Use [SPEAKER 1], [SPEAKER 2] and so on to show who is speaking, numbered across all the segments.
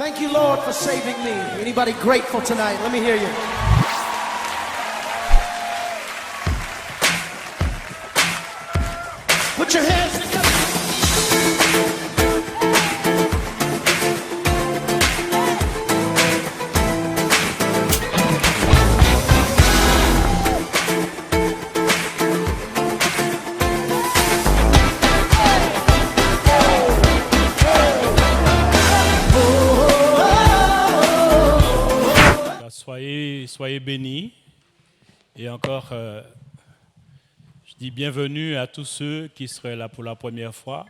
[SPEAKER 1] Thank you, Lord, for saving me. Anybody grateful tonight? Let me hear you. Put your hands together.
[SPEAKER 2] Soyez bénis. Et encore, je dis bienvenue à tous ceux qui seraient là pour la première fois.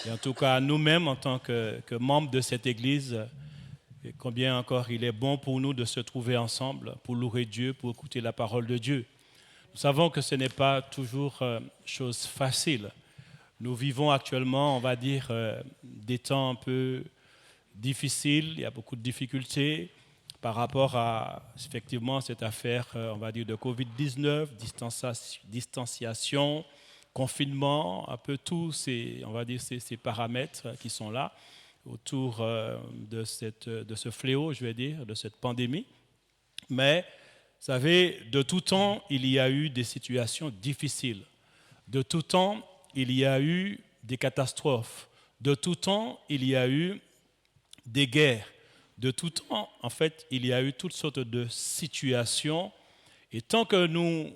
[SPEAKER 2] Et en tout cas, à nous-mêmes, en tant que membres de cette Église, et combien encore il est bon pour nous de se trouver ensemble pour louer Dieu, pour écouter la parole de Dieu. Nous savons que ce n'est pas toujours chose facile. Nous vivons actuellement, on va dire, des temps un peu difficiles. Il y a beaucoup de difficultés par rapport à, effectivement, cette affaire, on va dire, de Covid-19, distanciation, confinement, un peu tous ces, on va dire, ces paramètres qui sont là autour de ce fléau, je vais dire, de cette pandémie. Mais, vous savez, de tout temps, il y a eu des situations difficiles. De tout temps, il y a eu des catastrophes. De tout temps, il y a eu des guerres. De tout temps, en fait, il y a eu toutes sortes de situations. Et tant que nous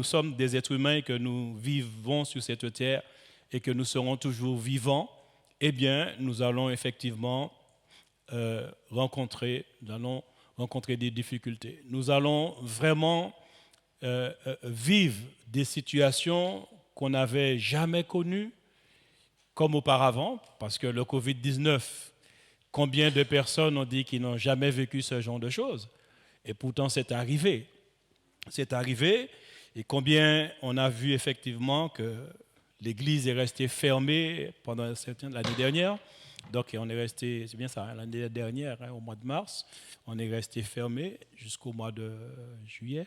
[SPEAKER 2] sommes des êtres humains et que nous vivons sur cette terre et que nous serons toujours vivants, eh bien, nous allons effectivement rencontrer des difficultés. Nous allons vraiment vivre des situations qu'on n'avait jamais connues comme auparavant, parce que le Covid-19, combien de personnes ont dit qu'ils n'ont jamais vécu ce genre de choses? Et pourtant, c'est arrivé. C'est arrivé. Et combien on a vu effectivement que l'Église est restée fermée pendant l'année dernière. Donc, on est resté, c'est bien ça, l'année dernière, au mois de mars, on est resté fermé jusqu'au mois de juillet.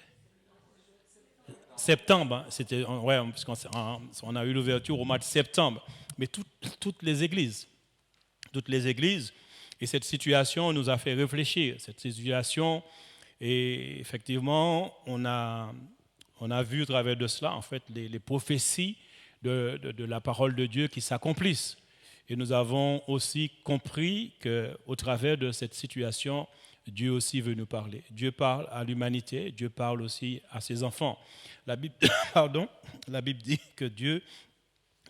[SPEAKER 2] Septembre, c'était, ouais, parce qu'on a eu l'ouverture au mois de septembre. Mais toutes les églises, et cette situation nous a fait réfléchir. Cette situation, et effectivement, on a vu à travers de cela, en fait, les prophéties de la parole de Dieu qui s'accomplissent. Et nous avons aussi compris qu'au travers de cette situation, Dieu aussi veut nous parler. Dieu parle à l'humanité, Dieu parle aussi à ses enfants. La Bible dit que Dieu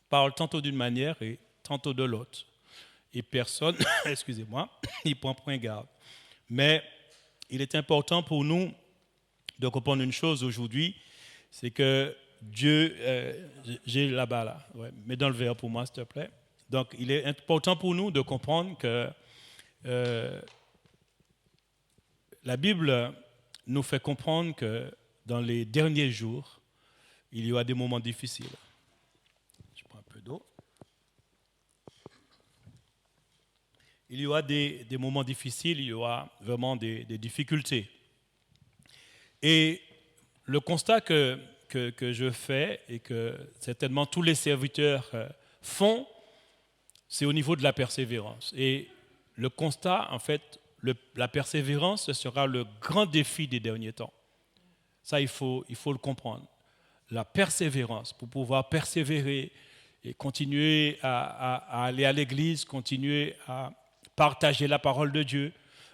[SPEAKER 2] parle tantôt d'une manière et tantôt de l'autre. Et personne, excusez-moi, n'y prend point garde. Mais il est important pour nous de comprendre une chose aujourd'hui, c'est que Dieu, j'ai là-bas, là, ouais, mets dans le verre pour moi, s'il te plaît. Donc, il est important pour nous de comprendre que la Bible nous fait comprendre que dans les derniers jours, il y aura des moments difficiles. Je prends un peu d'eau. Il y aura des moments difficiles, il y aura vraiment des difficultés. Et le constat que je fais et que certainement tous les serviteurs font, c'est au niveau de la persévérance. Et le constat, en fait, la persévérance, ce sera le grand défi des derniers temps. Ça, il faut le comprendre. La persévérance, pour pouvoir persévérer et continuer à aller à l'église, continuer à partager la parole de Dieu,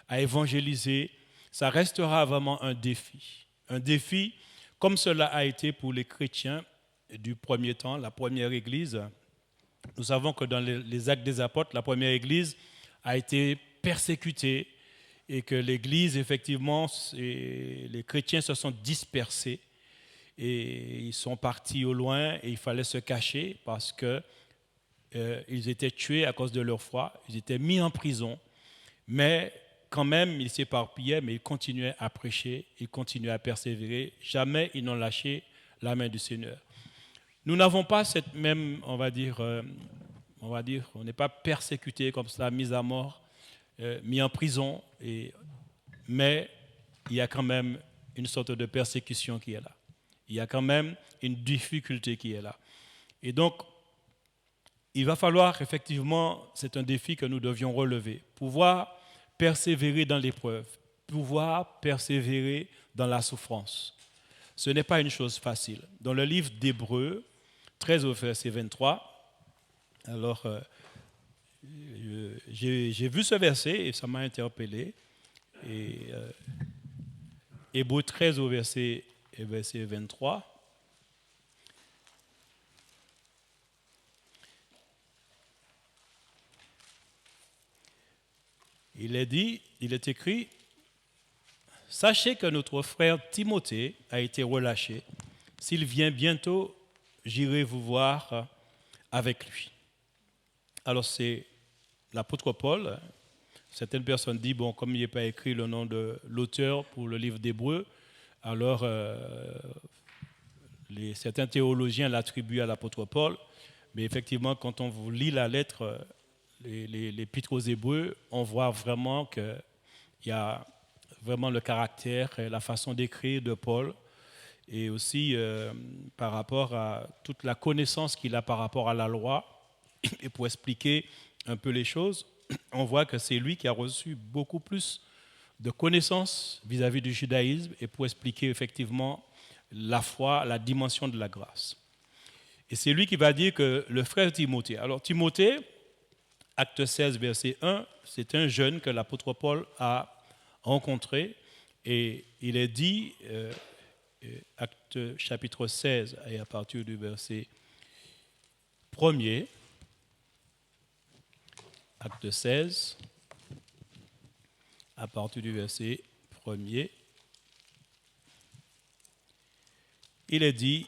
[SPEAKER 2] à évangéliser, ça restera vraiment un défi. Un défi comme cela a été pour les chrétiens du premier temps, la première église. Nous savons que dans les Actes des Apôtres, la première église a été persécutée et que l'église, effectivement, les chrétiens se sont dispersés et ils sont partis au loin et il fallait se cacher parce que ils étaient tués à cause de leur foi, ils étaient mis en prison, mais quand même ils s'éparpillaient, mais ils continuaient à prêcher, ils continuaient à persévérer, jamais ils n'ont lâché la main du Seigneur. Nous n'avons pas cette même, on n'est pas persécutés comme ça, mis à mort, mis en prison, mais il y a quand même une sorte de persécution qui est là. Il y a quand même une difficulté qui est là. Et donc, il va falloir effectivement, c'est un défi que nous devions relever, pouvoir persévérer dans l'épreuve, pouvoir persévérer dans la souffrance. Ce n'est pas une chose facile. Dans le livre d'Hébreux, 13 au verset 23, alors j'ai vu ce verset et ça m'a interpellé. Et Hébreux 13 au verset 23. Il est écrit, « Sachez que notre frère Timothée a été relâché. S'il vient bientôt, j'irai vous voir avec lui. » Alors c'est l'apôtre Paul. Certaines personnes disent, bon, comme il n'est pas écrit le nom de l'auteur pour le livre d'Hébreux, alors certains théologiens l'attribuent à l'apôtre Paul. Mais effectivement, quand on vous lit la lettre, l'épître aux Hébreux, on voit vraiment qu'il y a vraiment le caractère et la façon d'écrire de Paul, et aussi par rapport à toute la connaissance qu'il a par rapport à la loi, et pour expliquer un peu les choses, on voit que c'est lui qui a reçu beaucoup plus de connaissances vis-à-vis du judaïsme, et pour expliquer effectivement la foi, la dimension de la grâce. Et c'est lui qui va dire que le frère Timothée, alors Timothée, Acte 16, verset 1, c'est un jeune que l'apôtre Paul a rencontré, et il est dit, Acte chapitre 16, et à partir du verset 1er, Acte 16, à partir du verset 1er, il est dit,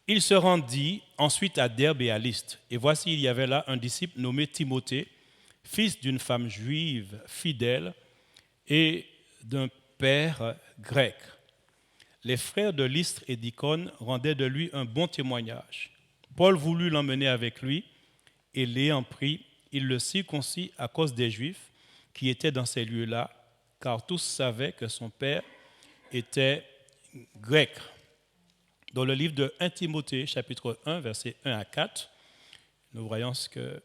[SPEAKER 2] il se rendit ensuite à Derbe et à Lystre. Et voici, il y avait là un disciple nommé Timothée, fils d'une femme juive fidèle et d'un père grec. Les frères de Lystre et d'Icône rendaient de lui un bon témoignage. Paul voulut l'emmener avec lui, et l'ayant pris, il le circoncit à cause des Juifs qui étaient dans ces lieux-là, car tous savaient que son père était grec. Dans le livre de 1 Timothée, chapitre 1, versets 1 à 4, nous voyons ce que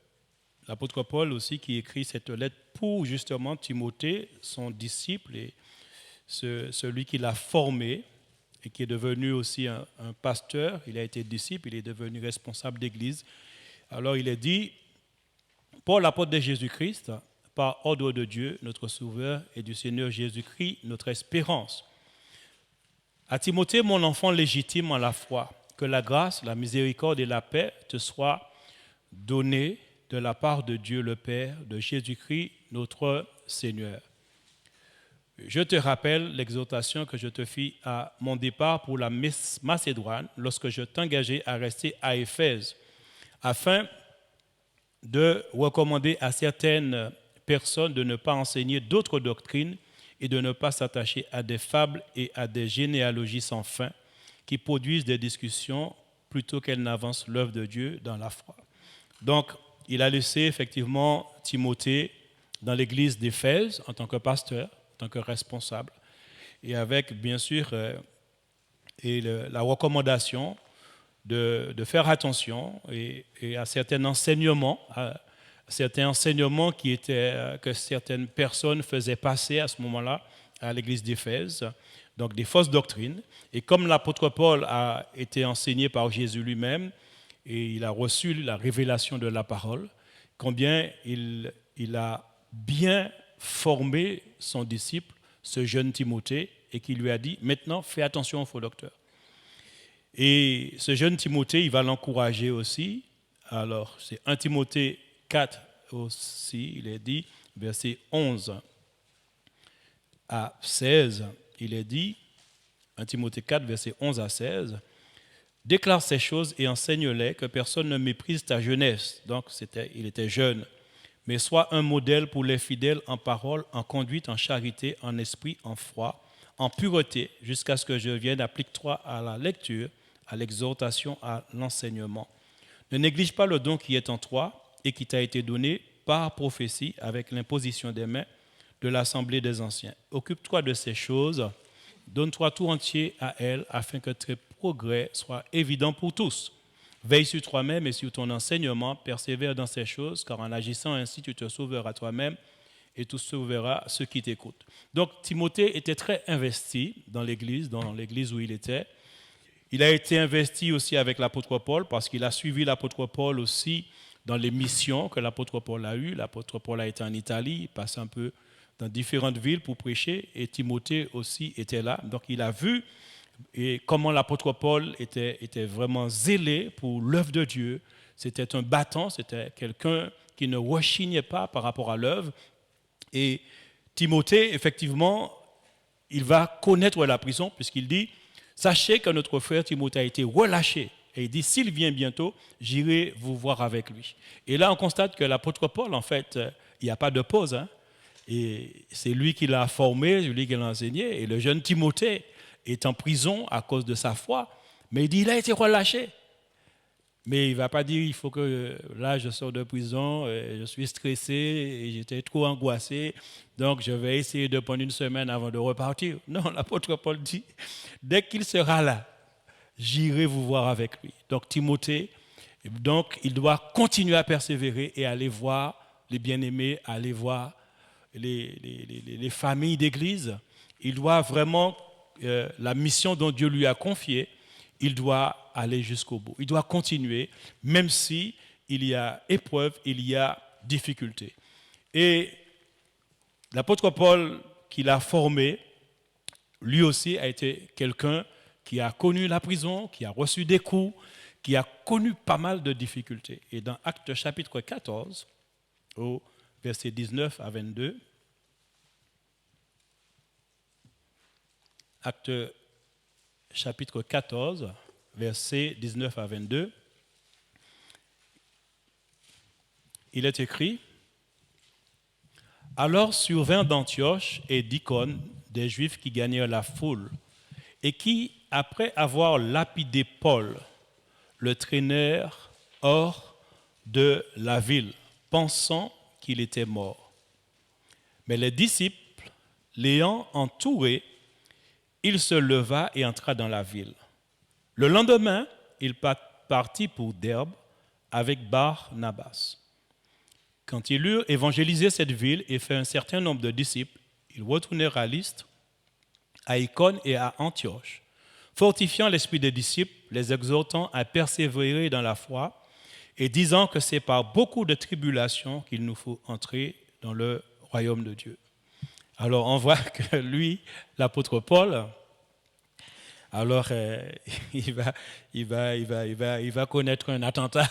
[SPEAKER 2] l'apôtre Paul aussi qui écrit cette lettre pour justement Timothée, son disciple et celui qui l'a formé et qui est devenu aussi un pasteur. Il a été disciple, il est devenu responsable d'église. Alors il est dit, Paul, l'apôtre de Jésus-Christ, par ordre de Dieu, notre Sauveur, et du Seigneur Jésus-Christ, notre espérance. À Timothée, mon enfant légitime en la foi, que la grâce, la miséricorde et la paix te soient données de la part de Dieu le Père, de Jésus-Christ, notre Seigneur. Je te rappelle l'exhortation que je te fis à mon départ pour la Macédoine, lorsque je t'engageai à rester à Éphèse, afin de recommander à certaines personnes de ne pas enseigner d'autres doctrines et de ne pas s'attacher à des fables et à des généalogies sans fin qui produisent des discussions plutôt qu'elles n'avancent l'œuvre de Dieu dans la foi. Donc, il a laissé effectivement Timothée dans l'église d'Éphèse en tant que pasteur, en tant que responsable, et avec bien sûr la recommandation de faire attention et à certains enseignements, que certaines personnes faisaient passer à ce moment-là à l'église d'Éphèse, donc des fausses doctrines. Et comme l'apôtre Paul a été enseigné par Jésus lui-même, et il a reçu la révélation de la parole, combien il a bien formé son disciple, ce jeune Timothée, et qui lui a dit, maintenant, fais attention aux faux docteurs. Et ce jeune Timothée, il va l'encourager aussi. Alors, c'est 1 Timothée 4 aussi, il est dit, verset 11 à 16, il est dit, 1 Timothée 4, verset 11 à 16, déclare ces choses et enseigne-les, que personne ne méprise ta jeunesse. Donc, il était jeune. Mais sois un modèle pour les fidèles en parole, en conduite, en charité, en esprit, en foi, en pureté, jusqu'à ce que je vienne. Applique-toi à la lecture, à l'exhortation, à l'enseignement. Ne néglige pas le don qui est en toi et qui t'a été donné par prophétie avec l'imposition des mains de l'assemblée des anciens. Occupe-toi de ces choses, donne-toi tout entier à elles, afin que tes progrès soient évidents pour tous. Veille sur toi-même et sur ton enseignement, persévère dans ces choses, car en agissant ainsi, tu te sauveras toi-même et tu sauveras ceux qui t'écoutent. Donc Timothée était très investi dans l'église où il était. Il a été investi aussi avec l'apôtre Paul parce qu'il a suivi l'apôtre Paul aussi dans les missions que l'apôtre Paul a eues. L'apôtre Paul a été en Italie, il passe un peu dans différentes villes pour prêcher et Timothée aussi était là. Donc il a vu comment l'apôtre Paul était vraiment zélé pour l'œuvre de Dieu. C'était un battant, c'était quelqu'un qui ne rechignait pas par rapport à l'œuvre. Et Timothée, effectivement, il va connaître la prison puisqu'il dit « Sachez que notre frère Timothée a été relâché. » Et il dit « S'il vient bientôt, j'irai vous voir avec lui. » Et là, on constate que l'apôtre Paul, en fait, il n'y a pas de pause. Hein. Et c'est lui qui l'a formé, c'est lui qui l'a enseigné. Et le jeune Timothée est en prison à cause de sa foi. Mais il dit « Il a été relâché. » Mais il ne va pas dire, il faut que là, je sors de prison, je suis stressé et j'étais trop angoissé, donc je vais essayer de prendre une semaine avant de repartir. Non, l'apôtre Paul dit, dès qu'il sera là, j'irai vous voir avec lui. Donc Timothée, donc, il doit continuer à persévérer et aller voir les bien-aimés, aller voir les familles d'église. Il doit vraiment, la mission dont Dieu lui a confiée, il doit aller jusqu'au bout. Il doit continuer, même si il y a épreuve, il y a difficulté. Et l'apôtre Paul, qui l'a formé, lui aussi a été quelqu'un qui a connu la prison, qui a reçu des coups, qui a connu pas mal de difficultés. Et dans Actes chapitre 14, au verset 19 à 22, Actes chapitre 14, versets 19 à 22, il est écrit « Alors survinrent d'Antioche et d'Icône des Juifs qui gagnèrent la foule et qui, après avoir lapidé Paul, le traînèrent hors de la ville, pensant qu'il était mort. Mais les disciples, l'ayant entouré, il se leva et entra dans la ville. Le lendemain, il partit pour Derbe avec Barnabas. Quand ils eurent évangélisé cette ville et fait un certain nombre de disciples, ils retournèrent à Lystre, à Icône et à Antioche, fortifiant l'esprit des disciples, les exhortant à persévérer dans la foi et disant que c'est par beaucoup de tribulations qu'il nous faut entrer dans le royaume de Dieu. Alors on voit que lui, l'apôtre Paul, alors il va connaître un attentat.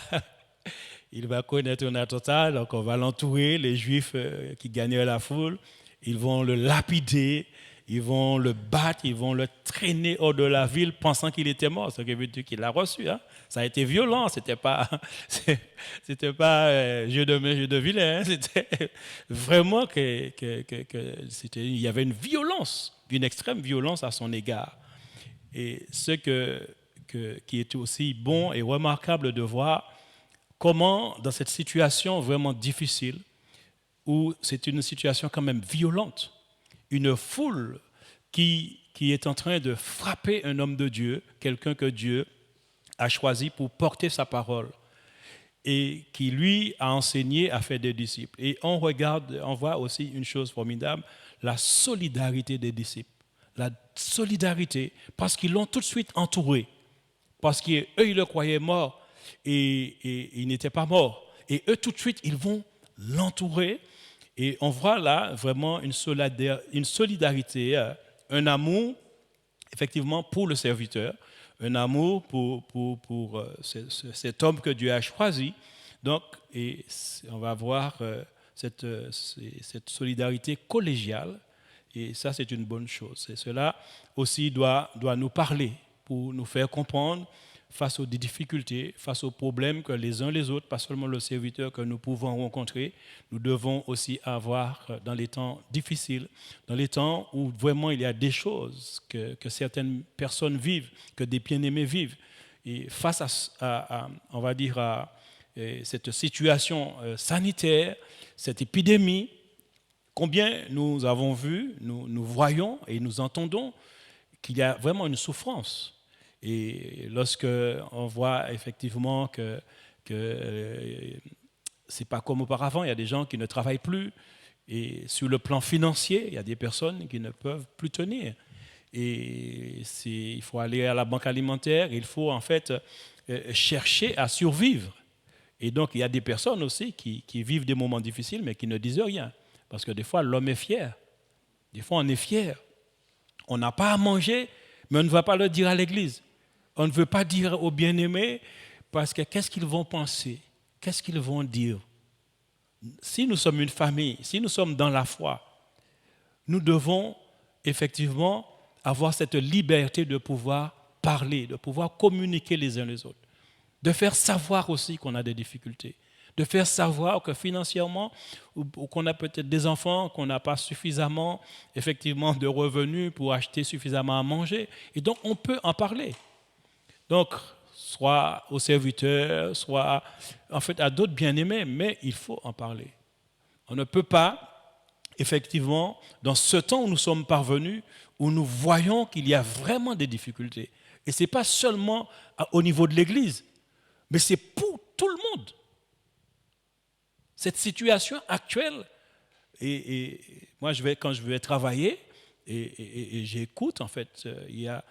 [SPEAKER 2] Il va connaître un attentat, donc on va l'entourer, les Juifs qui gagnaient la foule, ils vont le lapider, ils vont le battre, ils vont le traîner hors de la ville pensant qu'il était mort. Ce qui veut dire qu'il l'a reçu. Hein. Ça a été violent, c'était pas jeu de main, jeu de vilain. Hein. C'était vraiment il y avait une violence, une extrême violence à son égard. Et ce qui est aussi bon et remarquable de voir, comment dans cette situation vraiment difficile, où c'est une situation quand même violente, une foule qui est en train de frapper un homme de Dieu, quelqu'un que Dieu a choisi pour porter sa parole et qui lui a enseigné à faire des disciples. Et on voit aussi une chose formidable, la solidarité des disciples. La solidarité, parce qu'ils l'ont tout de suite entouré, parce qu'eux, ils le croyaient mort et il n'était pas mort. Et eux, tout de suite, ils vont l'entourer. Et on voit là vraiment une solidarité, un amour, effectivement, pour le serviteur, un amour pour cet homme que Dieu a choisi. Donc, et on va voir cette solidarité collégiale. Et ça, c'est une bonne chose. Et cela aussi doit nous parler pour nous faire comprendre face aux difficultés, face aux problèmes que les uns les autres, pas seulement le serviteur que nous pouvons rencontrer, nous devons aussi avoir dans les temps difficiles, dans les temps où vraiment il y a des choses que certaines personnes vivent, que des bien-aimés vivent. Et face à on va dire, à cette situation sanitaire, cette épidémie, combien nous avons vu, nous voyons et nous entendons qu'il y a vraiment une souffrance. Et lorsque on voit effectivement que c'est pas comme auparavant, il y a des gens qui ne travaillent plus. Et sur le plan financier, il y a des personnes qui ne peuvent plus tenir. Et il faut aller à la banque alimentaire, il faut en fait chercher à survivre. Et donc, il y a des personnes aussi qui vivent des moments difficiles, mais qui ne disent rien. Parce que des fois, l'homme est fier. Des fois, on est fier. On n'a pas à manger, mais on ne va pas le dire à l'église. On ne veut pas dire aux bien-aimés, parce que qu'est-ce qu'ils vont penser? Qu'est-ce qu'ils vont dire? Si nous sommes une famille, si nous sommes dans la foi, nous devons effectivement avoir cette liberté de pouvoir parler, de pouvoir communiquer les uns les autres, de faire savoir aussi qu'on a des difficultés, de faire savoir que financièrement, ou qu'on a peut-être des enfants, qu'on n'a pas suffisamment effectivement de revenus pour acheter suffisamment à manger, et donc on peut en parler. Donc, soit aux serviteurs, soit en fait à d'autres bien-aimés, mais il faut en parler. On ne peut pas, effectivement, dans ce temps où nous sommes parvenus, où nous voyons qu'il y a vraiment des difficultés, et ce n'est pas seulement au niveau de l'Église, mais c'est pour tout le monde. Cette situation actuelle, et moi quand je vais travailler, et j'écoute en fait, il y a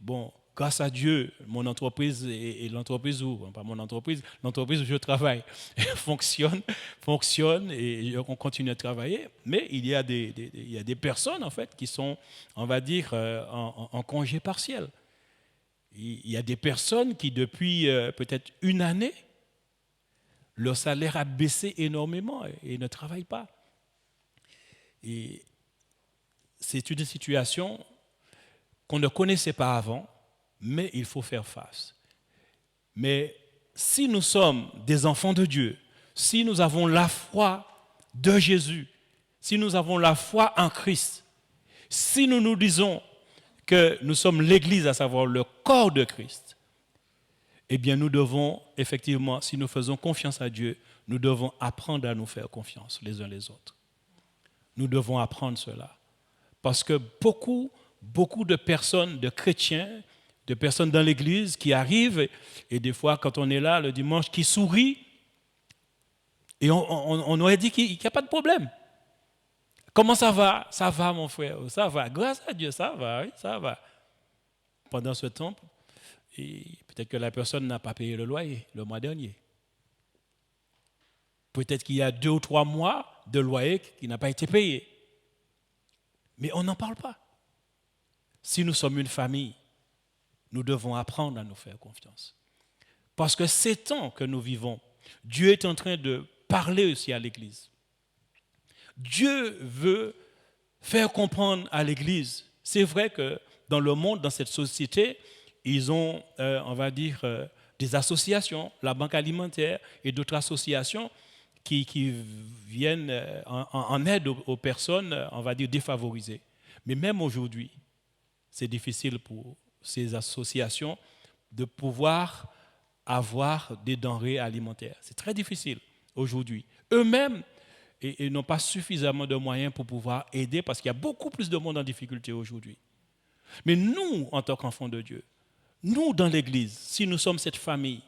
[SPEAKER 2] bon, grâce à Dieu, mon entreprise et l'entreprise où, pas mon entreprise, l'entreprise où je travaille fonctionne et on continue à travailler, mais il y a des personnes en fait qui sont, on va dire, en congé partiel. Il y a des personnes qui depuis peut-être une année, leur salaire a baissé énormément et ne travaillent pas. Et c'est une situation qu'on ne connaissait pas avant, mais il faut faire face. Mais si nous sommes des enfants de Dieu, si nous avons la foi de Jésus, si nous avons la foi en Christ, si nous nous disons que nous sommes l'Église, à savoir le corps de Christ, eh bien nous devons, effectivement, si nous faisons confiance à Dieu, nous devons apprendre à nous faire confiance les uns les autres. Nous devons apprendre cela. Parce que beaucoup de personnes, de chrétiens, de personnes dans l'Église qui arrivent, et des fois, quand on est là le dimanche, qui sourient, et on aurait dit qu'il n'y a pas de problème. Comment ça va? Ça va, mon frère, ça va. Grâce à Dieu, ça va, oui, ça va. Pendant ce temps, et peut-être que la personne n'a pas payé le loyer le mois dernier. Peut-être qu'il y a 2 ou 3 mois de loyer qui n'a pas été payé. Mais on n'en parle pas. Si nous sommes une famille, nous devons apprendre à nous faire confiance. Parce que ces temps que nous vivons, Dieu est en train de parler aussi à l'Église. Dieu veut faire comprendre à l'Église. C'est vrai que dans le monde, dans cette société, ils ont, on va dire, des associations, la Banque alimentaire et d'autres associations qui viennent en aide aux personnes, on va dire, défavorisées. Mais même aujourd'hui, c'est difficile pour ces associations de pouvoir avoir des denrées alimentaires. C'est très difficile aujourd'hui. Eux-mêmes et n'ont pas suffisamment de moyens pour pouvoir aider parce qu'il y a beaucoup plus de monde en difficulté aujourd'hui. Mais nous, en tant qu'enfants de Dieu, nous, dans l'Église, si nous sommes cette famille,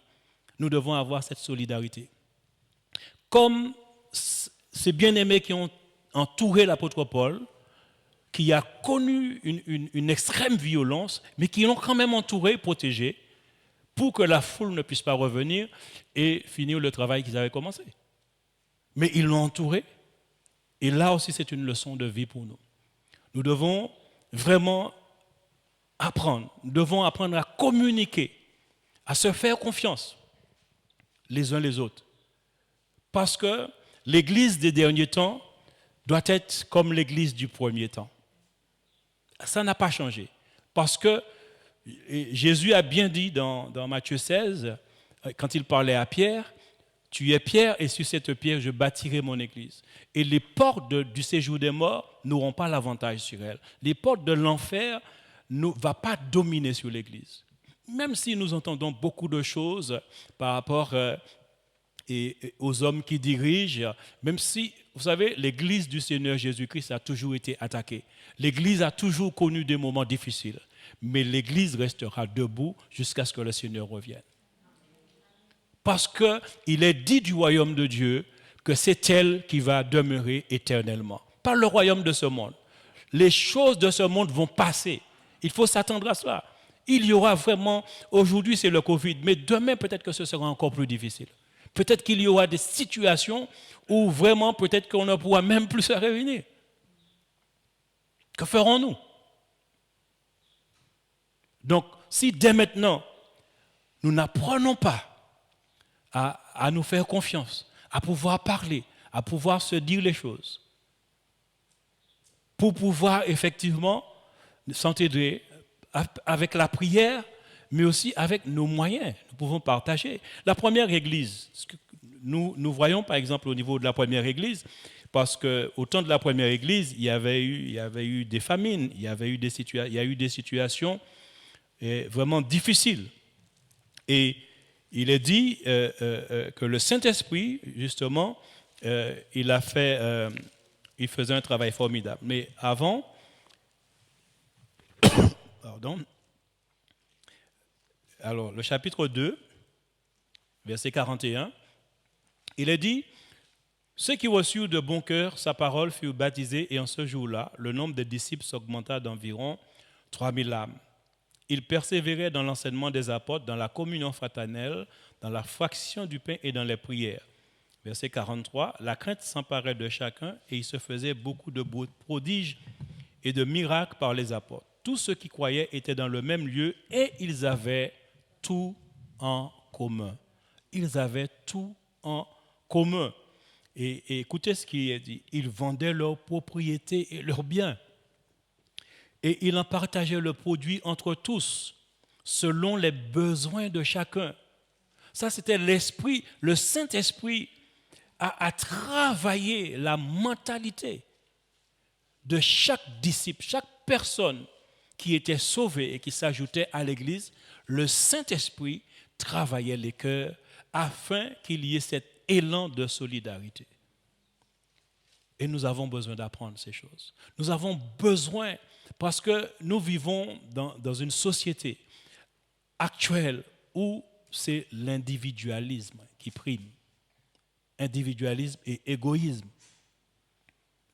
[SPEAKER 2] nous devons avoir cette solidarité. Comme ces bien-aimés qui ont entouré l'apôtre Paul, qui a connu une extrême violence, mais qui l'ont quand même entouré, protégé, pour que la foule ne puisse pas revenir et finir le travail qu'ils avaient commencé. Mais ils l'ont entouré, et là aussi c'est une leçon de vie pour nous. Nous devons vraiment apprendre, nous devons apprendre à communiquer, à se faire confiance les uns les autres. Parce que l'Église des derniers temps doit être comme l'Église du premier temps. Ça n'a pas changé. Parce que Jésus a bien dit dans Matthieu 16, quand il parlait à Pierre, « Tu es Pierre et sur cette pierre je bâtirai mon Église. Et les portes du séjour des morts n'auront pas l'avantage sur elle. Les portes de l'enfer ne vont pas dominer sur l'Église. » Même si nous entendons beaucoup de choses par rapport aux hommes qui dirigent, même si, vous savez, l'Église du Seigneur Jésus-Christ a toujours été attaquée. L'Église a toujours connu des moments difficiles. mais l'Église restera debout jusqu'à ce que le Seigneur revienne. Parce qu'il est dit du royaume de Dieu que c'est elle qui va demeurer éternellement. Pas le royaume de ce monde. Les choses de ce monde vont passer. Il faut s'attendre à cela. Il y aura vraiment, aujourd'hui c'est le Covid, mais demain peut-être que ce sera encore plus difficile. Peut-être qu'il y aura des situations où vraiment peut-être qu'on ne pourra même plus se réunir. Que ferons-nous? Donc, si dès maintenant, nous n'apprenons pas à nous faire confiance, à pouvoir parler, à pouvoir se dire les choses, pour pouvoir effectivement s'entendre avec la prière, mais aussi avec nos moyens. Nous pouvons partager. La première église, nous voyons par exemple au niveau de la première église, parce qu'au temps de la première église, il y avait eu des famines, il y a eu des situations vraiment difficiles. Et il est dit que le Saint-Esprit, justement, il faisait un travail formidable. Mais avant, alors le chapitre 2, verset 41, il est dit, ceux qui reçurent de bon cœur sa parole furent baptisés et en ce jour-là, le nombre des disciples s'augmenta d'environ 3000 âmes. Ils persévéraient dans l'enseignement des apôtres, dans la communion fraternelle, dans la fraction du pain et dans les prières. Verset 43, la crainte s'emparait de chacun et il se faisait beaucoup de prodiges et de miracles par les apôtres. Tous ceux qui croyaient étaient dans le même lieu et ils avaient tout en commun. Ils avaient tout en commun. Et écoutez ce qui est dit. Ils vendaient leurs propriétés et leurs biens. Et ils en partageaient le produit entre tous, selon les besoins de chacun. Ça, c'était l'esprit, le Saint-Esprit a travaillé la mentalité de chaque disciple, chaque personne qui était sauvée et qui s'ajoutait à l'Église. Le Saint-Esprit travaillait les cœurs afin qu'il y ait cet élan de solidarité. Et nous avons besoin d'apprendre ces choses. Nous avons besoin, parce que nous vivons dans une société actuelle où c'est l'individualisme qui prime. Individualisme et égoïsme.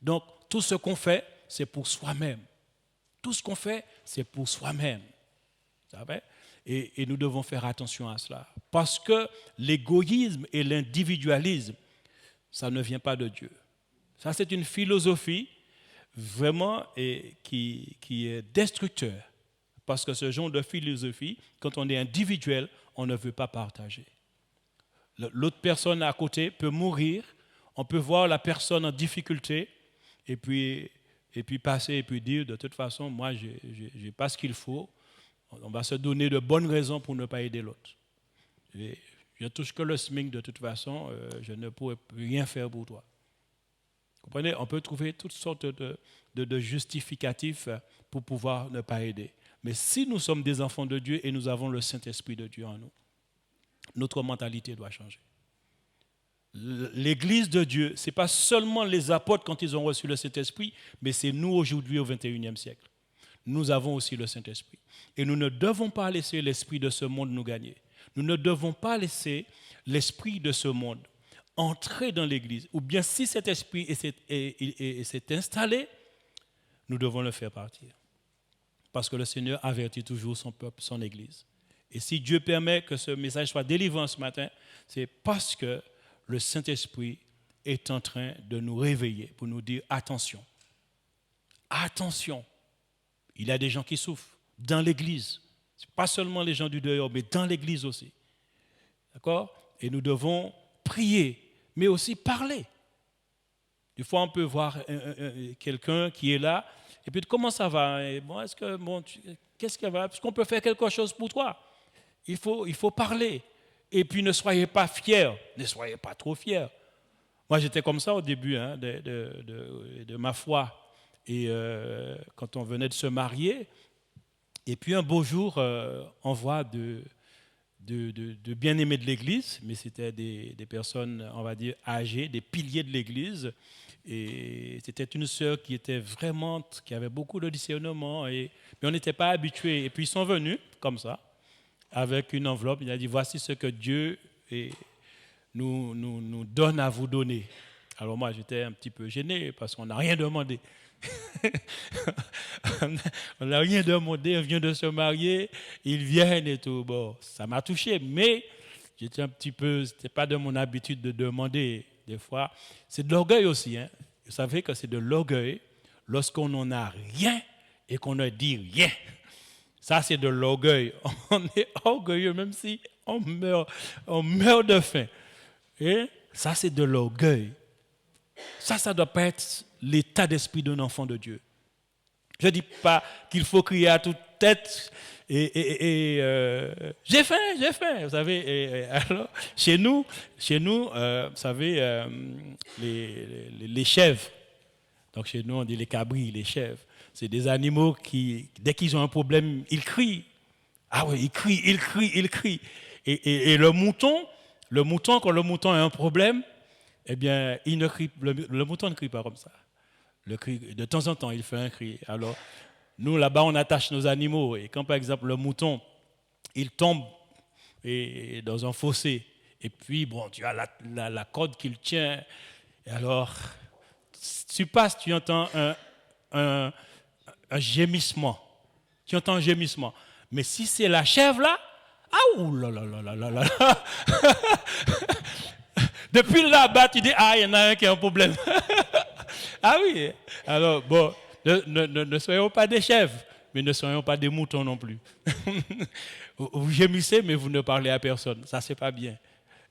[SPEAKER 2] Donc, tout ce qu'on fait, c'est pour soi-même. Tout ce qu'on fait, c'est pour soi-même. Vous savez? Et nous devons faire attention à cela. Parce que l'égoïsme et l'individualisme, ça ne vient pas de Dieu. Ça, c'est une philosophie vraiment qui est destructeur. Parce que ce genre de philosophie, quand on est individuel, on ne veut pas partager. L'autre personne à côté peut mourir, on peut voir la personne en difficulté et puis passer et puis dire de toute façon, moi, je n'ai pas ce qu'il faut. On va se donner de bonnes raisons pour ne pas aider l'autre. Je ne touche que le SMIC de toute façon, je ne pourrai rien faire pour toi. Vous comprenez? On peut trouver toutes sortes de justificatifs pour pouvoir ne pas aider. Mais si nous sommes des enfants de Dieu et nous avons le Saint-Esprit de Dieu en nous, notre mentalité doit changer. L'Église de Dieu, ce n'est pas seulement les apôtres quand ils ont reçu le Saint-Esprit, mais c'est nous aujourd'hui au XXIe siècle. Nous avons aussi le Saint-Esprit. Et nous ne devons pas laisser l'esprit de ce monde nous gagner. Nous ne devons pas laisser l'esprit de ce monde entrer dans l'Église. Ou bien si cet esprit s'est installé, nous devons le faire partir. Parce que le Seigneur avertit toujours son peuple, son Église. Et si Dieu permet que ce message soit délivré ce matin, c'est parce que le Saint-Esprit est en train de nous réveiller pour nous dire attention. Attention. Il y a des gens qui souffrent dans l'Église. Ce n'est pas seulement les gens du dehors, mais dans l'Église aussi. D'accord? Et nous devons prier, mais aussi parler. Des fois, on peut voir quelqu'un qui est là, et puis comment ça va? Et bon, qu'est-ce qui va? Est-ce qu'on peut faire quelque chose pour toi? Il faut parler. Et puis ne soyez pas fiers, ne soyez pas trop fiers. Moi, j'étais comme ça au début de ma foi. Et quand on venait de se marier, et puis un beau jour, on voit de bien-aimés de l'Église, mais c'était des personnes, on va dire, âgées, des piliers de l'Église, Et c'était une sœur qui était vraiment, qui avait beaucoup de discernement, mais on n'était pas habitués. Et puis ils sont venus comme ça, avec une enveloppe. Il a dit, voici ce que Dieu nous donne à vous donner. Alors moi, j'étais un petit peu gêné parce qu'on n'a rien demandé. On n'a rien demandé, on vient de se marier, ils viennent et tout. Bon, ça m'a touché, mais j'étais un petit peu, c'était pas de mon habitude de demander. Des fois, c'est de l'orgueil aussi. Hein. Vous savez que c'est de l'orgueil lorsqu'on n'en a rien et qu'on ne dit rien. Ça, c'est de l'orgueil. On est orgueilleux même si on meurt de faim. Et ça, c'est de l'orgueil. Ça ne doit pas être l'état d'esprit d'un enfant de Dieu. Je ne dis pas qu'il faut crier à toute tête j'ai faim, vous savez. Alors, chez nous, vous savez, les chèvres, donc chez nous on dit les cabris, les chèvres, c'est des animaux qui, dès qu'ils ont un problème, ils crient. Ah oui, ils crient. Et le mouton, quand le mouton a un problème, eh bien, il ne crie, le mouton ne crie pas comme ça. Le cri, de temps en temps, il fait un cri. Alors, nous, là-bas, on attache nos animaux. Et quand, par exemple, le mouton, il tombe dans un fossé, et puis, bon, tu as la corde qu'il tient. Et alors, tu passes, tu entends un gémissement. Tu entends un gémissement. Mais si c'est la chèvre, là, ah, oulala. Depuis là-bas, tu dis, ah, il y en a un qui a un problème. Ah oui. Alors, bon, ne soyons pas des chèvres, mais ne soyons pas des moutons non plus. Vous gémissez, mais vous ne parlez à personne. Ça, c'est pas bien.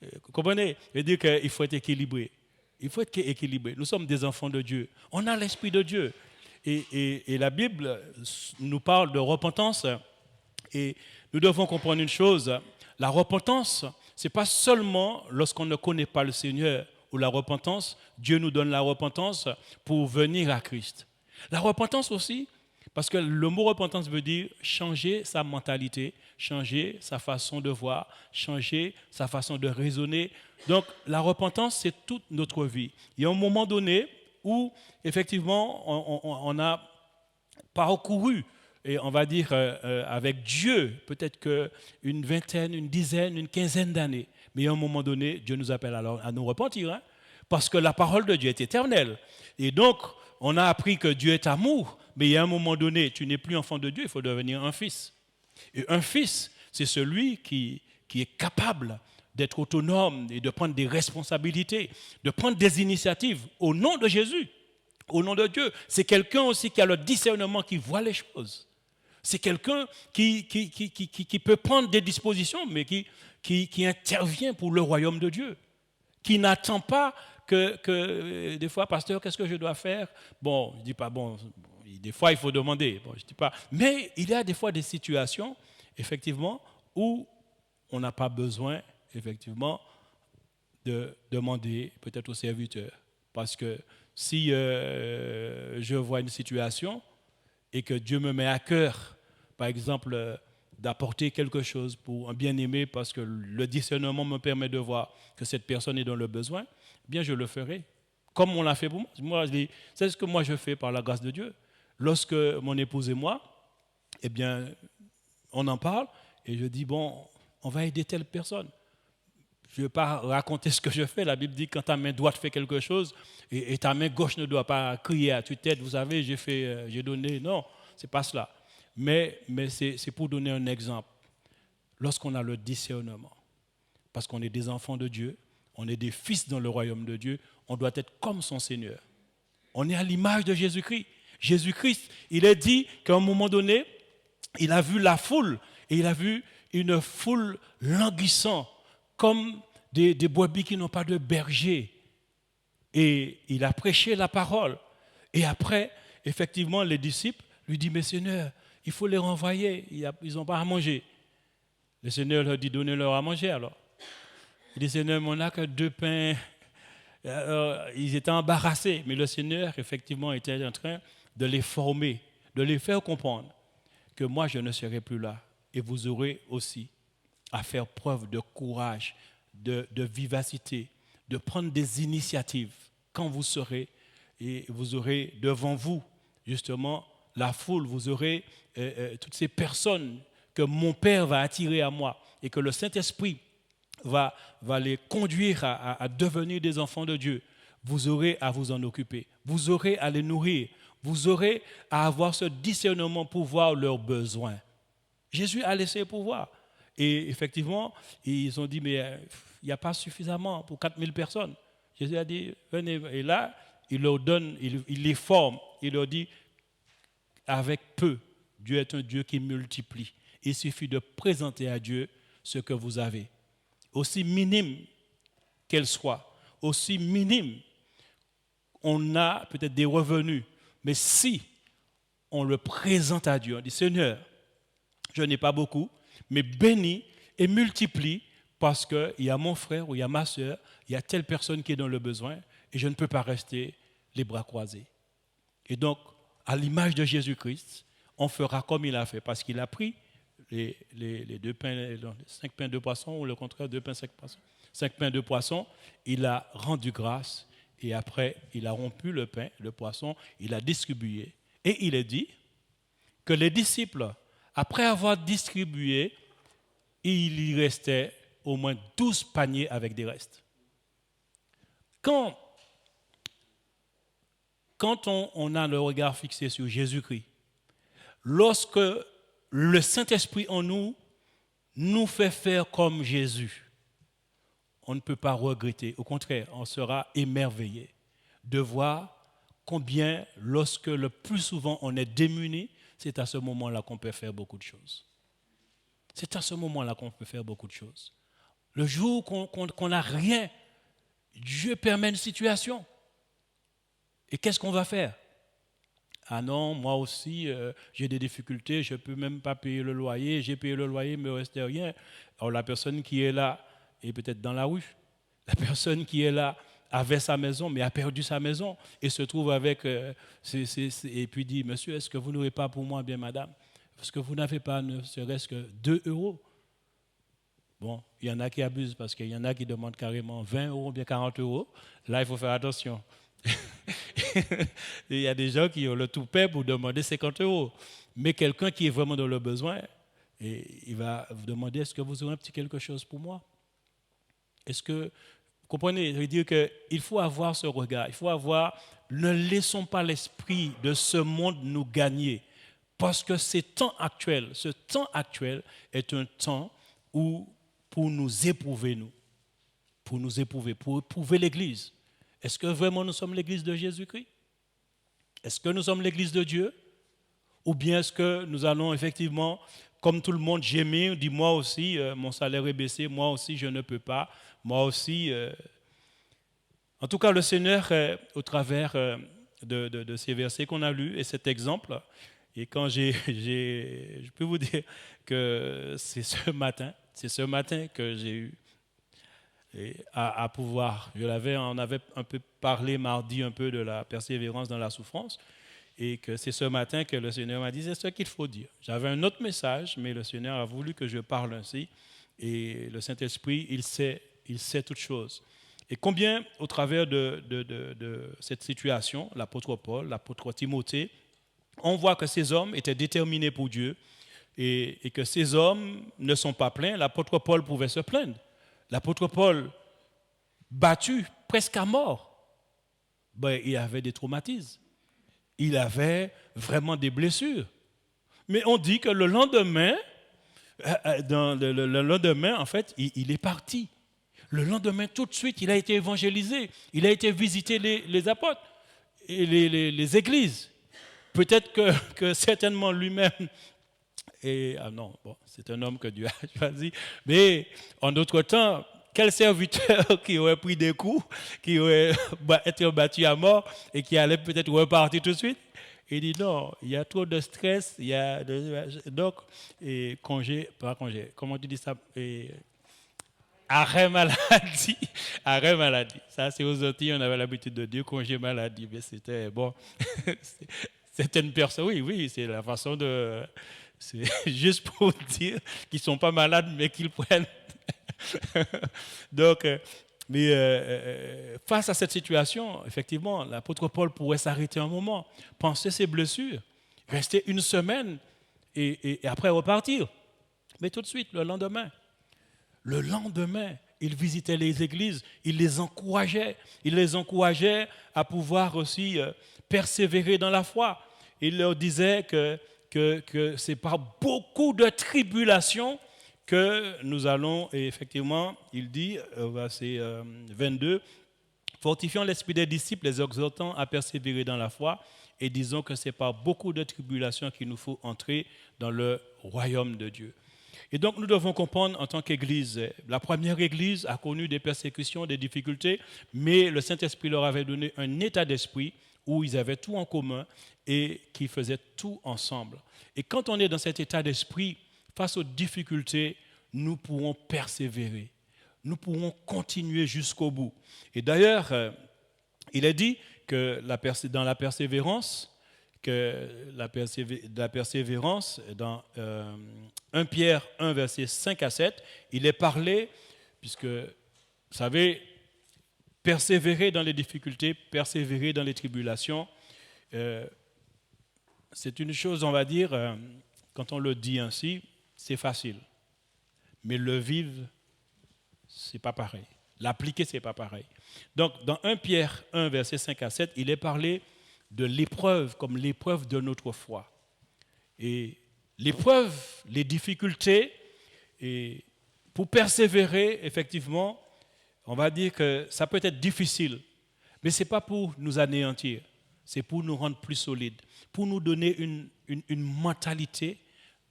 [SPEAKER 2] Vous comprenez? Je veux dire qu'il faut être équilibré. Il faut être équilibré. Nous sommes des enfants de Dieu. On a l'Esprit de Dieu. Et la Bible nous parle de repentance. Et nous devons comprendre une chose. La repentance, ce n'est pas seulement lorsqu'on ne connaît pas le Seigneur ou la repentance. Dieu nous donne la repentance pour venir à Christ. La repentance aussi, parce que le mot repentance veut dire changer sa mentalité, changer sa façon de voir, changer sa façon de raisonner. Donc la repentance, c'est toute notre vie. Il y a un moment donné où, effectivement, on a parcouru, et on va dire avec Dieu, peut-être qu'une vingtaine, une dizaine, une quinzaine d'années. Mais à un moment donné, Dieu nous appelle alors à nous repentir, hein, parce que la parole de Dieu est éternelle. Et donc, on a appris que Dieu est amour, mais à un moment donné, tu n'es plus enfant de Dieu, il faut devenir un fils. Et un fils, c'est celui qui est capable d'être autonome et de prendre des responsabilités, de prendre des initiatives au nom de Jésus, au nom de Dieu. C'est quelqu'un aussi qui a le discernement, qui voit les choses. C'est quelqu'un qui peut prendre des dispositions, mais qui intervient pour le royaume de Dieu, qui n'attend pas que des fois, pasteur, qu'est-ce que je dois faire? Bon, je ne dis pas, bon, des fois, il faut demander. Bon, je dis pas. Mais il y a des fois des situations, effectivement, où on n'a pas besoin, effectivement, de demander peut-être au serviteur. Parce que si je vois une situation et que Dieu me met à cœur, par exemple, d'apporter quelque chose pour un bien-aimé parce que le discernement me permet de voir que cette personne est dans le besoin, eh bien je le ferai. Comme on l'a fait pour moi. C'est ce que moi je fais par la grâce de Dieu. Lorsque mon épouse et moi, eh bien, on en parle et je dis, bon, on va aider telle personne. Je ne vais pas raconter ce que je fais. La Bible dit que quand ta main droite fait quelque chose et ta main gauche ne doit pas crier à tue-tête, vous savez, j'ai donné. Non, ce n'est pas cela. Mais c'est pour donner un exemple. Lorsqu'on a le discernement, parce qu'on est des enfants de Dieu, on est des fils dans le royaume de Dieu, on doit être comme son Seigneur. On est à l'image de Jésus-Christ. Jésus-Christ, il est dit qu'à un moment donné, il a vu la foule, et il a vu une foule languissant, comme des brebis qui n'ont pas de berger. Et il a prêché la parole. Et après, effectivement, les disciples lui disent, mais Seigneur, il faut les renvoyer, ils n'ont pas à manger. Le Seigneur leur dit, donnez-leur à manger alors. Il dit, Seigneur, on n'a que 2 pains. Alors, ils étaient embarrassés, mais le Seigneur, effectivement, était en train de les former, de les faire comprendre que moi, je ne serai plus là. Et vous aurez aussi à faire preuve de courage, de vivacité, de prendre des initiatives quand vous serez et vous aurez devant vous, justement, la foule, vous aurez toutes ces personnes que mon Père va attirer à moi et que le Saint-Esprit va les conduire à devenir des enfants de Dieu. Vous aurez à vous en occuper, vous aurez à les nourrir, vous aurez à avoir ce discernement pour voir leurs besoins. Jésus a laissé le pouvoir. Et effectivement, ils ont dit, mais il n'y a pas suffisamment pour 4000 personnes. Jésus a dit, venez. Et là, il leur donne, il les forme. Il leur dit, avec peu, Dieu est un Dieu qui multiplie. Il suffit de présenter à Dieu ce que vous avez. Aussi minime qu'elle soit, aussi minime, on a peut-être des revenus, mais si on le présente à Dieu, on dit, Seigneur, je n'ai pas beaucoup, mais bénis et multiplie parce qu'il y a mon frère ou il y a ma soeur, il y a telle personne qui est dans le besoin et je ne peux pas rester les bras croisés. Et donc, à l'image de Jésus-Christ, on fera comme il a fait parce qu'il a pris les 2 pains, les 5 pains de poisson ou le contraire, 2 pains, 5 poissons. 5 pains de poisson, il a rendu grâce et après, il a rompu le pain, le poisson, il a distribué. Et il est dit que les disciples, après avoir distribué, il y restait au moins 12 paniers avec des restes. Quand on a le regard fixé sur Jésus-Christ, lorsque le Saint-Esprit en nous fait faire comme Jésus, on ne peut pas regretter. Au contraire, on sera émerveillé de voir combien, lorsque le plus souvent on est démuni, c'est à ce moment-là qu'on peut faire beaucoup de choses. C'est à ce moment-là qu'on peut faire beaucoup de choses. Le jour qu'on n'a rien, Dieu permet une situation. Et qu'est-ce qu'on va faire? Ah non, moi aussi, j'ai des difficultés, je ne peux même pas payer le loyer, j'ai payé le loyer, mais il ne me reste rien. Alors la personne qui est là est peut-être dans la rue. La personne qui est là avait sa maison, mais a perdu sa maison et se trouve avec... et puis dit, monsieur, est-ce que vous n'aurez pas pour moi, bien madame? Parce que vous n'avez pas ne serait-ce que 2 euros. Bon, il y en a qui abusent parce qu'il y en a qui demandent carrément 20 euros, bien 40 euros. Là, il faut faire attention. Il y a des gens qui ont le toupet pour demander 50 euros. Mais quelqu'un qui est vraiment dans le besoin, et il va vous demander, est-ce que vous aurez un petit quelque chose pour moi? Est-ce que, vous comprenez, ça veut dire qu'il faut avoir ce regard, il faut avoir, ne laissons pas l'esprit de ce monde nous gagner. Parce que ce temps actuel est un temps où, pour nous éprouver, pour éprouver l'Église. Est-ce que vraiment nous sommes l'Église de Jésus-Christ? Est-ce que nous sommes l'Église de Dieu? Ou bien est-ce que nous allons effectivement, comme tout le monde, gémir, dire moi aussi, mon salaire est baissé, moi aussi je ne peux pas, moi aussi... En tout cas, le Seigneur, au travers de ces versets qu'on a lus et cet exemple, et quand je peux vous dire que c'est ce matin que j'ai eu à pouvoir, on avait un peu parlé mardi un peu de la persévérance dans la souffrance, et que c'est ce matin que le Seigneur m'a dit, c'est ce qu'il faut dire. J'avais un autre message, mais le Seigneur a voulu que je parle ainsi, et le Saint-Esprit, il sait toutes choses. Et combien, au travers de cette situation, l'apôtre Paul, l'apôtre Timothée, on voit que ces hommes étaient déterminés pour Dieu et que ces hommes ne sont pas plaints. L'apôtre Paul pouvait se plaindre. L'apôtre Paul, battu presque à mort, il avait des traumatismes. Il avait vraiment des blessures. Mais on dit que le lendemain, en fait, il est parti. Le lendemain, tout de suite, il a été évangélisé. Il a été visiter les apôtres et les églises. Peut-être que certainement lui-même, c'est un homme que Dieu a choisi, mais en d'autres temps, quel serviteur qui aurait pris des coups, qui aurait été battu à mort et qui allait peut-être repartir tout de suite? Il dit non, il y a trop de stress, donc, comment tu dis ça? Arrêt maladie. Ça, c'est aux Antilles, on avait l'habitude de dire congé maladie, mais c'était bon. Certaines personnes, oui, c'est la façon de... C'est juste pour dire qu'ils ne sont pas malades, mais qu'ils prennent. Donc, face à cette situation, effectivement, l'apôtre Paul pourrait s'arrêter un moment, penser ses blessures, rester une semaine et après repartir. Mais tout de suite, le lendemain, il visitait les églises, il les encourageait à pouvoir aussi persévérer dans la foi. Il leur disait que c'est par beaucoup de tribulations que nous allons, et effectivement, il dit, verset 22, fortifiant l'esprit des disciples, les exhortant à persévérer dans la foi, et disons que c'est par beaucoup de tribulations qu'il nous faut entrer dans le royaume de Dieu. Et donc nous devons comprendre en tant qu'Église, la première Église a connu des persécutions, des difficultés, mais le Saint-Esprit leur avait donné un état d'esprit où ils avaient tout en commun et qui faisaient tout ensemble. Et quand on est dans cet état d'esprit, face aux difficultés, nous pourrons persévérer, nous pourrons continuer jusqu'au bout. Et d'ailleurs, il est dit que dans la persévérance, dans 1 Pierre 1, verset 5 à 7, il est parlé, puisque, vous savez, persévérer dans les difficultés, persévérer dans les tribulations, c'est une chose, on va dire, quand on le dit ainsi, c'est facile. Mais le vivre, c'est pas pareil. L'appliquer, c'est pas pareil. Donc, dans 1 Pierre 1, verset 5 à 7, il est parlé de l'épreuve comme l'épreuve de notre foi. Et l'épreuve, les difficultés, et pour persévérer, effectivement, on va dire que ça peut être difficile, mais ce n'est pas pour nous anéantir, c'est pour nous rendre plus solides, pour nous donner une mentalité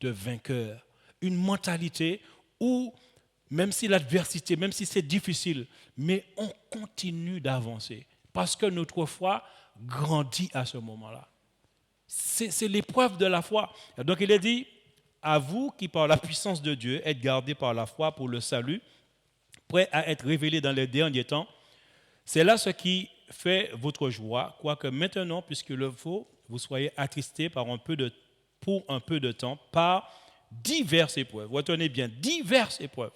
[SPEAKER 2] de vainqueur, une mentalité où, même si l'adversité, même si c'est difficile, mais on continue d'avancer, parce que notre foi grandit à ce moment-là. C'est l'épreuve de la foi. Donc il est dit, à vous qui par la puissance de Dieu êtes gardés par la foi pour le salut, prêts à être révélés dans les derniers temps, c'est là ce qui fait votre joie, quoique maintenant, puisque le faut, vous soyez attristés pour un peu de temps, par diverses épreuves. Retenez bien, diverses épreuves.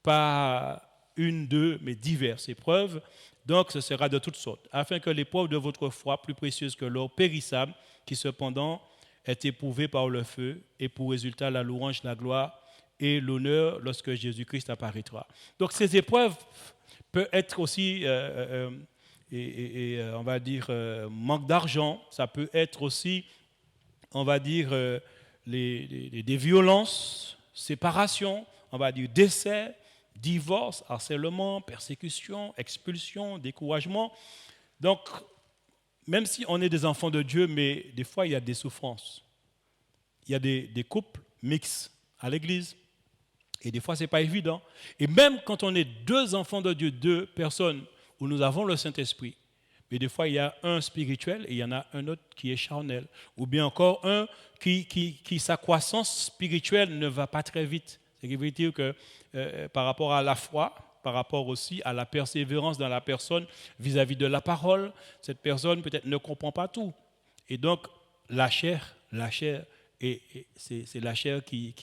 [SPEAKER 2] Pas une, deux, mais diverses épreuves. Donc, ce sera de toutes sortes, afin que l'épreuve de votre foi, plus précieuse que l'or périssable, qui cependant est éprouvée par le feu, et pour résultat la louange, la gloire et l'honneur lorsque Jésus-Christ apparaîtra. Donc, ces épreuves peuvent être aussi, on va dire, manque d'argent, ça peut être aussi, on va dire, des violences, séparation, on va dire décès, divorce, harcèlement, persécution, expulsion, découragement. Donc, même si on est des enfants de Dieu, mais des fois, il y a des souffrances. Il y a des couples mixtes à l'église. Et des fois, ce n'est pas évident. Et même quand on est deux enfants de Dieu, deux personnes où nous avons le Saint-Esprit, mais des fois, il y a un spirituel et il y en a un autre qui est charnel. Ou bien encore un qui sa croissance spirituelle ne va pas très vite. Ce qui veut dire que par rapport à la foi, par rapport aussi à la persévérance dans la personne vis-à-vis de la parole, cette personne peut-être ne comprend pas tout. Et donc, la chair, c'est la chair qui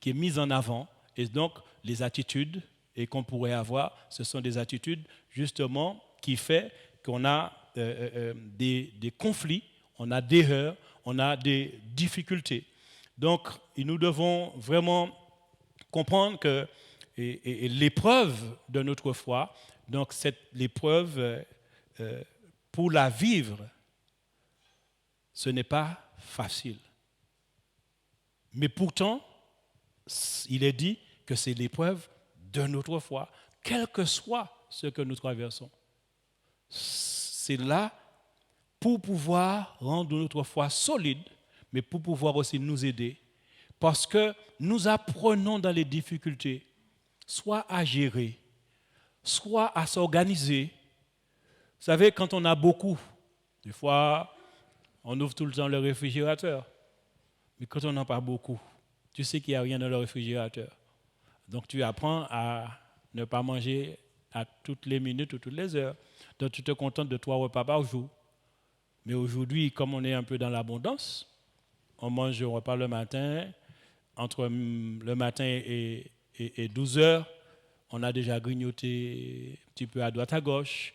[SPEAKER 2] est mise en avant. Et donc, les attitudes qu'on pourrait avoir, ce sont des attitudes justement qui font qu'on a des conflits, on a des erreurs, on a des difficultés. Donc, nous devons vraiment comprendre que l'épreuve de notre foi, donc l'épreuve, pour la vivre, ce n'est pas facile. Mais pourtant, il est dit que c'est l'épreuve de notre foi, quel que soit ce que nous traversons. C'est là pour pouvoir rendre notre foi solide, mais pour pouvoir aussi nous aider. Parce que nous apprenons dans les difficultés, soit à gérer, soit à s'organiser. Vous savez, quand on a beaucoup, des fois, on ouvre tout le temps le réfrigérateur. Mais quand on n'en a pas beaucoup, tu sais qu'il n'y a rien dans le réfrigérateur. Donc tu apprends à ne pas manger à toutes les minutes ou toutes les heures. Donc tu te contentes de 3 repas par jour. Mais aujourd'hui, comme on est un peu dans l'abondance, on mange un repas le matin, entre le matin et 12 heures, on a déjà grignoté un petit peu à droite à gauche.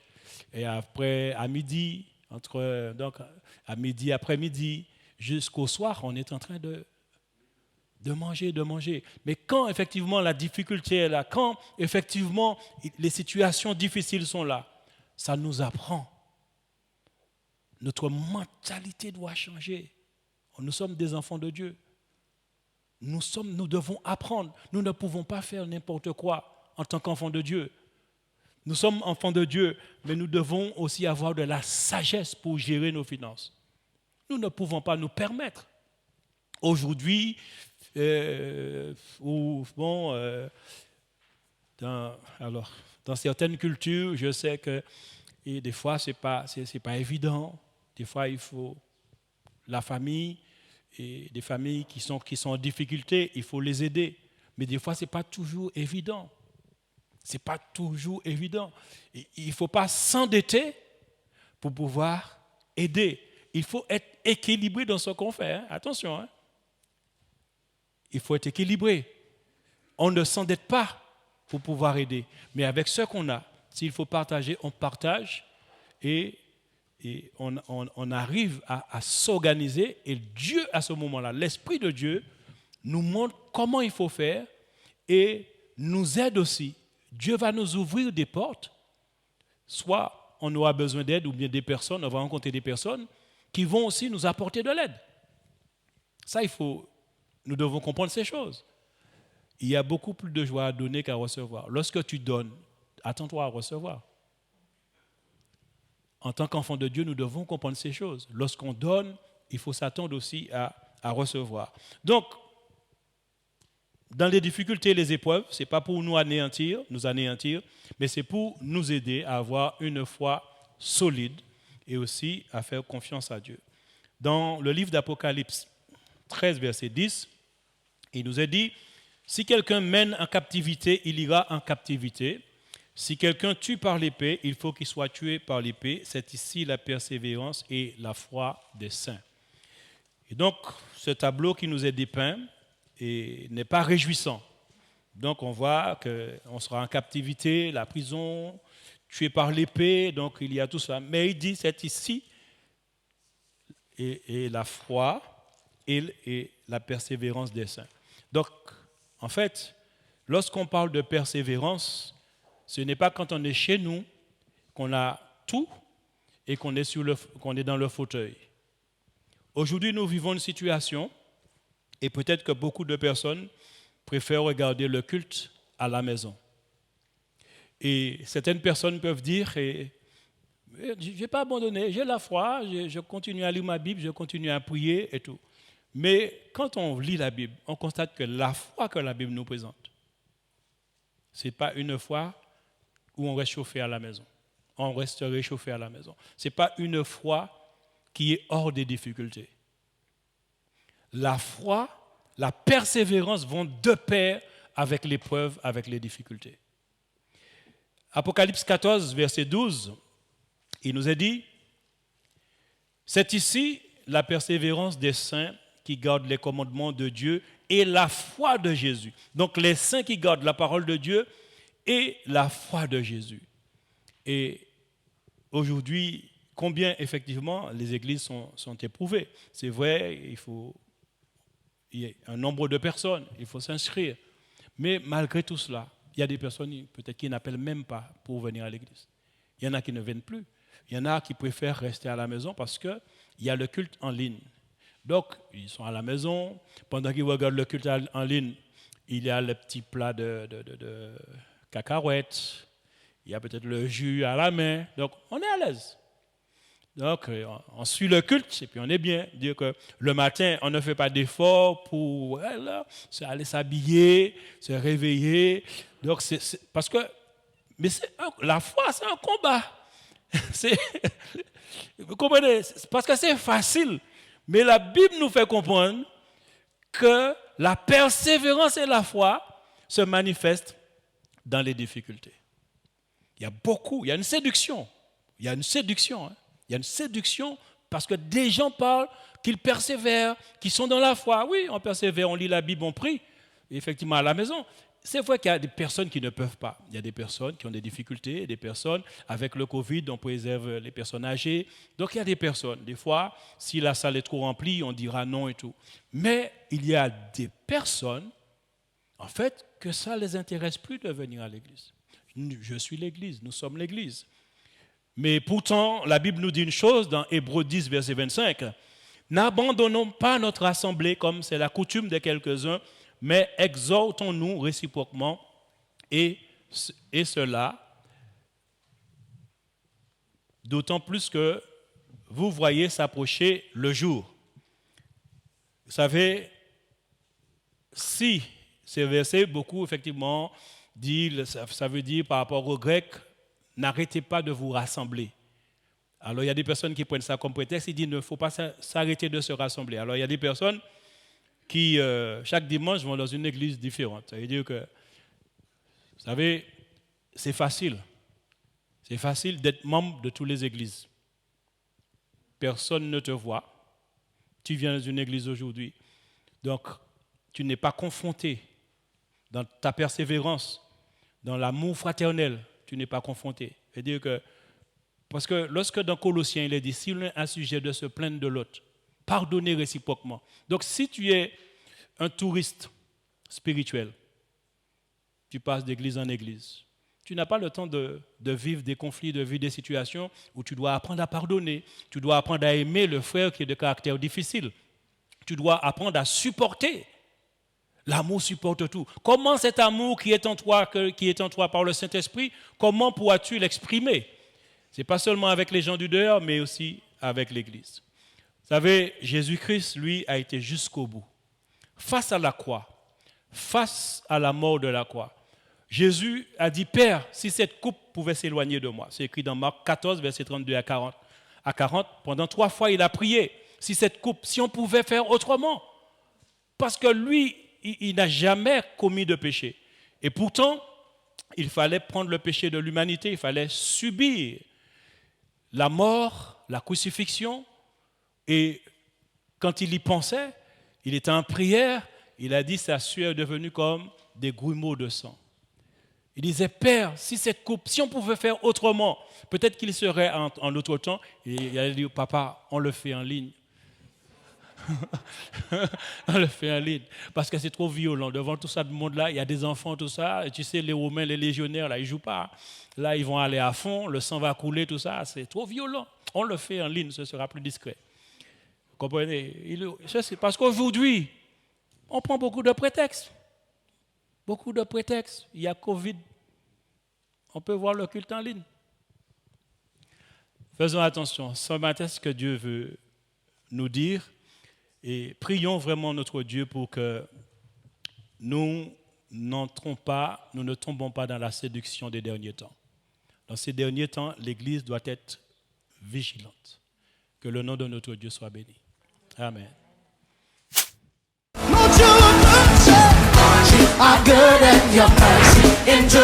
[SPEAKER 2] Et après, à midi, donc à midi, après-midi, jusqu'au soir, on est en train de manger. Mais quand effectivement la difficulté est là, quand effectivement les situations difficiles sont là, ça nous apprend. Notre mentalité doit changer. Nous sommes des enfants de Dieu. Nous devons apprendre. Nous ne pouvons pas faire n'importe quoi en tant qu'enfants de Dieu. Nous sommes enfants de Dieu, mais nous devons aussi avoir de la sagesse pour gérer nos finances. Nous ne pouvons pas nous permettre. Aujourd'hui, dans certaines cultures, je sais que des fois, ce n'est pas évident. Des fois, il faut la famille, et des familles qui sont en difficulté, il faut les aider. Mais des fois, ce n'est pas toujours évident. Ce n'est pas toujours évident. Et il ne faut pas s'endetter pour pouvoir aider. Il faut être équilibré dans ce qu'on fait. Hein. Attention. Hein. Il faut être équilibré. On ne s'endette pas pour pouvoir aider. Mais avec ce qu'on a, s'il faut partager, on partage et on arrive à s'organiser. Et Dieu, à ce moment-là, l'Esprit de Dieu nous montre comment il faut faire et nous aide aussi. Dieu va nous ouvrir des portes. Soit on aura besoin d'aide ou bien des personnes, on va rencontrer des personnes qui vont aussi nous apporter de l'aide. Ça, nous devons comprendre ces choses. Il y a beaucoup plus de joie à donner qu'à recevoir. Lorsque tu donnes, attends-toi à recevoir. En tant qu'enfant de Dieu, nous devons comprendre ces choses. Lorsqu'on donne, il faut s'attendre aussi à recevoir. Donc, dans les difficultés et les épreuves, ce n'est pas pour nous anéantir, mais c'est pour nous aider à avoir une foi solide et aussi à faire confiance à Dieu. Dans le livre d'Apocalypse 13, verset 10, il nous est dit, si quelqu'un mène en captivité, il ira en captivité. Si quelqu'un tue par l'épée, il faut qu'il soit tué par l'épée. C'est ici la persévérance et la foi des saints. Et donc, ce tableau qui nous est dépeint n'est pas réjouissant. Donc, on voit qu'on sera en captivité, la prison, tué par l'épée, donc il y a tout ça. Mais il dit, c'est ici, et la foi et la persévérance des saints. Donc, en fait, lorsqu'on parle de persévérance, ce n'est pas quand on est chez nous qu'on a tout et qu'on est dans le fauteuil. Aujourd'hui, nous vivons une situation, et peut-être que beaucoup de personnes préfèrent regarder le culte à la maison. Et certaines personnes peuvent dire, je n'ai pas abandonné, j'ai la foi, je continue à lire ma Bible, je continue à prier et tout. Mais quand on lit la Bible, on constate que la foi que la Bible nous présente, ce n'est pas une foi où on reste chauffé à la maison. On reste réchauffé à la maison. Ce n'est pas une foi qui est hors des difficultés. La foi, la persévérance vont de pair avec l'épreuve, avec les difficultés. Apocalypse 14, verset 12, il nous est dit, c'est ici la persévérance des saints qui gardent les commandements de Dieu et la foi de Jésus. Donc les saints qui gardent la parole de Dieu et la foi de Jésus. Et aujourd'hui, combien effectivement les églises sont éprouvées. C'est vrai, il y a un nombre de personnes, il faut s'inscrire. Mais malgré tout cela, il y a des personnes peut-être qui n'appellent même pas pour venir à l'église. Il y en a qui ne viennent plus. Il y en a qui préfèrent rester à la maison parce qu'il y a le culte en ligne. Donc, ils sont à la maison. Pendant qu'ils regardent le culte en ligne, il y a le petit plat de cacahuètes. Il y a peut-être le jus à la main. Donc, on est à l'aise. Donc, on suit le culte et puis on est bien. Dire que le matin, on ne fait pas d'effort pour aller s'habiller, se réveiller. Donc, parce que la foi, c'est un combat. Vous comprenez? Parce que c'est facile. Mais la Bible nous fait comprendre que la persévérance et la foi se manifestent dans les difficultés. Il y a une séduction. Il y a une séduction. Hein. Il y a une séduction parce que des gens parlent qu'ils persévèrent, qu'ils sont dans la foi. Oui, on persévère, on lit la Bible, on prie, effectivement à la maison. c'est vrai qu'il y a des personnes qui ne peuvent pas. Il y a des personnes qui ont des difficultés, des personnes, avec le Covid, on préserve les personnes âgées. Donc il y a des personnes, des fois, si la salle est trop remplie, on dira non et tout. Mais il y a des personnes, en fait, que ça ne les intéresse plus de venir à l'église. Je suis l'église, nous sommes l'église. Mais pourtant, la Bible nous dit une chose dans Hébreux 10, verset 25. N'abandonnons pas notre assemblée comme c'est la coutume de quelques-uns, mais exhortons-nous réciproquement et cela, d'autant plus que vous voyez s'approcher le jour. Vous savez, si ces versets, beaucoup effectivement, disent, ça veut dire par rapport aux Grecs, n'arrêtez pas de vous rassembler. Alors il y a des personnes qui prennent ça comme prétexte, ils disent qu'il ne faut pas s'arrêter de se rassembler. Alors il y a des personnes qui, chaque dimanche, vont dans une église différente. Ça veut dire que, vous savez, c'est facile. C'est facile d'être membre de toutes les églises. Personne ne te voit. Tu viens dans une église aujourd'hui. Donc, tu n'es pas confronté dans ta persévérance, dans l'amour fraternel. Tu n'es pas confronté. C'est-à-dire que, parce que lorsque dans Colossiens, il est dit, si l'un a un sujet de se plaindre de l'autre, pardonnez réciproquement. Donc, si tu es un touriste spirituel, tu passes d'église en église, tu n'as pas le temps de vivre des conflits, de vivre des situations où tu dois apprendre à pardonner, tu dois apprendre à aimer le frère qui est de caractère difficile, tu dois apprendre à supporter. L'amour supporte tout. Comment cet amour qui est en toi par le Saint-Esprit, comment pourras-tu l'exprimer? Ce n'est pas seulement avec les gens du dehors, mais aussi avec l'Église. Vous savez, Jésus-Christ, lui, a été jusqu'au bout. Face à la croix, face à la mort de la croix, Jésus a dit, Père, si cette coupe pouvait s'éloigner de moi. C'est écrit dans Marc 14, versets 32 à 40. À 40, pendant 3 fois, il a prié. Si cette coupe, si on pouvait faire autrement. Parce que lui, il n'a jamais commis de péché. Et pourtant, il fallait prendre le péché de l'humanité, il fallait subir la mort, la crucifixion. Et quand il y pensait, il était en prière, il a dit sa sueur est devenue comme des grumeaux de sang. Il disait, Père, si cette coupe, si on pouvait faire autrement, peut-être qu'il serait en autre temps. Et il a dit, Papa, on le fait en ligne. On le fait en ligne. Parce que c'est trop violent. Devant tout ça, le monde-là, il y a des enfants, tout ça. Et tu sais, les Romains, les légionnaires, là, ils ne jouent pas. Là, ils vont aller à fond, le sang va couler, tout ça. C'est trop violent. On le fait en ligne, ce sera plus discret. Vous comprenez? C'est parce qu'aujourd'hui, on prend beaucoup de prétextes. Beaucoup de prétextes. Il y a Covid. On peut voir le culte en ligne. Faisons attention. Ce matin, ce que Dieu veut nous dire. Et prions vraiment notre Dieu pour que nous ne tombons pas dans la séduction des derniers temps. Dans ces derniers temps, l'Église doit être vigilante. Que le nom de notre Dieu soit béni. Amen.
[SPEAKER 1] Lord, your mercy are good and your mercy endures.